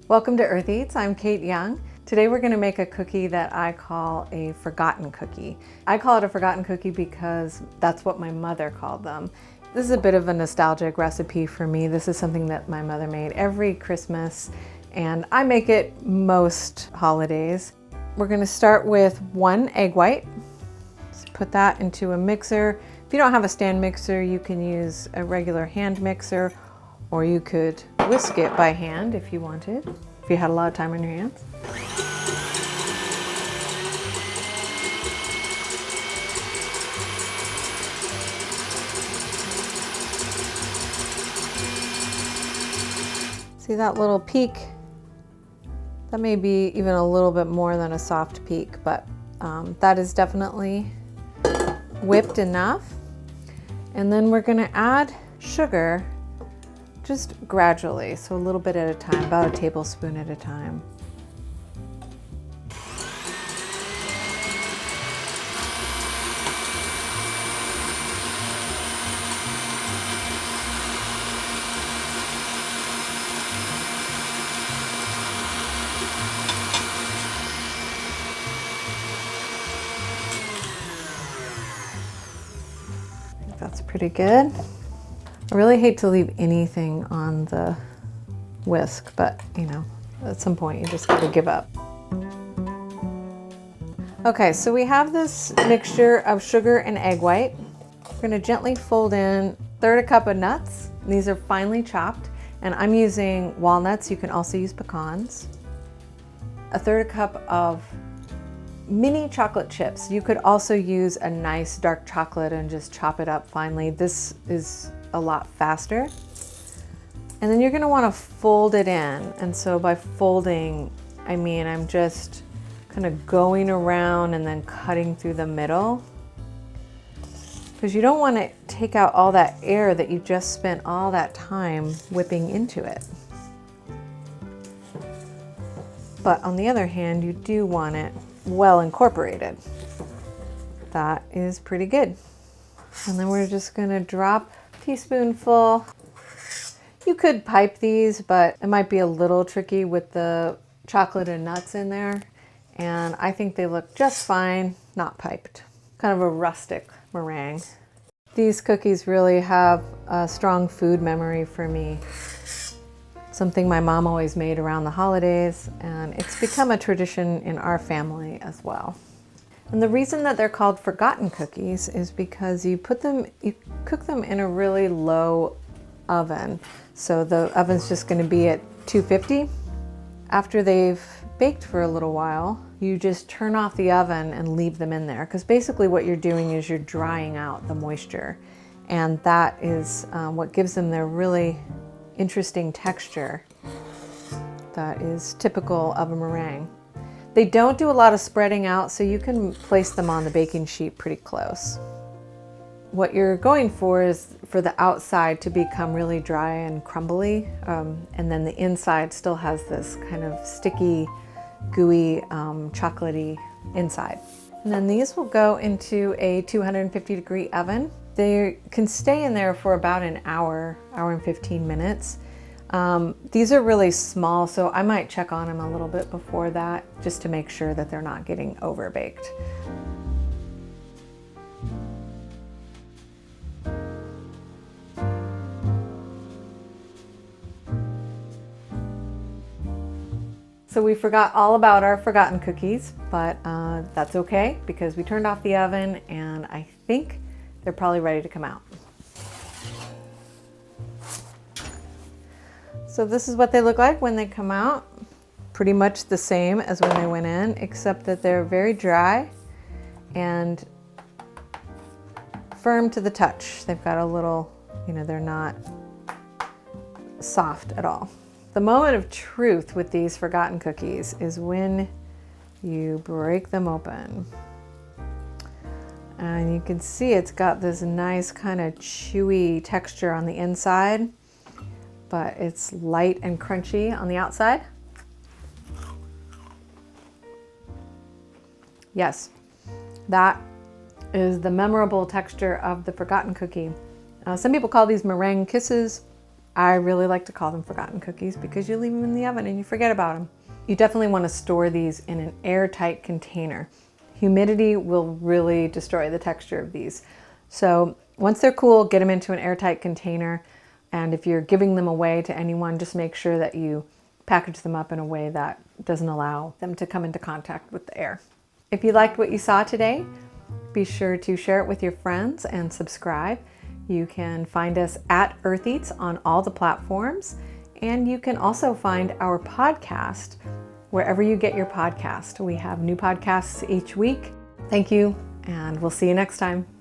Welcome to Earth Eats. I'm Kate Young. Today we're going to make a cookie that I call a forgotten cookie. I call it a forgotten cookie because that's what my mother called them. This is a bit of a nostalgic recipe for me. This is something that my mother made every Christmas, and I make it most holidays. We're going to start with 1 egg white. Just put that into a mixer. If you don't have a stand mixer, you can use a regular hand mixer, or you could whisk it by hand if you wanted, if you had a lot of time on your hands. See that little peak? That may be even a little bit more than a soft peak, but that is definitely whipped enough. And then we're gonna add sugar just gradually, so a little bit at a time, about a tablespoon at a time. I think that's pretty good. I really hate to leave anything on the whisk, but you know, at some point you just gotta give up. Okay, so we have this mixture of sugar and egg white. We're gonna gently fold in 1/3 cup of nuts. These are finely chopped, and I'm using walnuts. You can also use pecans. 1/3 cup of mini chocolate chips. You could also use a nice dark chocolate and just chop it up finely. This is a lot faster. And then you're gonna wanna fold it in. And so by folding, I mean I'm just kind of going around and then cutting through the middle, because you don't wanna take out all that air that you just spent all that time whipping into it. But on the other hand, you do want it well incorporated. That is pretty good. And then we're just gonna drop a teaspoonful. You could pipe these, but it might be a little tricky with the chocolate and nuts in there. And I think they look just fine, not piped. Kind of a rustic meringue. These cookies really have a strong food memory for me. Something my mom always made around the holidays, and it's become a tradition in our family as well. And the reason that they're called forgotten cookies is because you cook them in a really low oven. So the oven's just going to be at 250. After they've baked for a little while, you just turn off the oven and leave them in there, because basically what you're doing is you're drying out the moisture, and that is what gives them their really interesting texture that is typical of a meringue. They don't do a lot of spreading out, so you can place them on the baking sheet pretty close. What you're going for is for the outside to become really dry and crumbly, and then the inside still has this kind of sticky, gooey, chocolatey inside. And then these will go into a 250-degree oven. They can stay in there for about an hour and 15 minutes. These are really small, so I might check on them a little bit before that, just to make sure that they're not getting over-baked. So we forgot all about our forgotten cookies, but that's okay, because we turned off the oven and I think they're probably ready to come out. So this is what they look like when they come out. Pretty much the same as when they went in, except that they're very dry and firm to the touch. They've got a little, they're not soft at all. The moment of truth with these forgotten cookies is when you break them open. And you can see it's got this nice kind of chewy texture on the inside, but it's light and crunchy on the outside. Yes, that is the memorable texture of the forgotten cookie. Some people call these meringue kisses. I really like to call them forgotten cookies because you leave them in the oven and you forget about them. You definitely want to store these in an airtight container. Humidity will really destroy the texture of these. So once they're cool, get them into an airtight container. And if you're giving them away to anyone, just make sure that you package them up in a way that doesn't allow them to come into contact with the air. If you liked what you saw today, be sure to share it with your friends and subscribe. You can find us at Earth Eats on all the platforms, and you can also find our podcast wherever you get your podcast. We have new podcasts each week. Thank you, and we'll see you next time.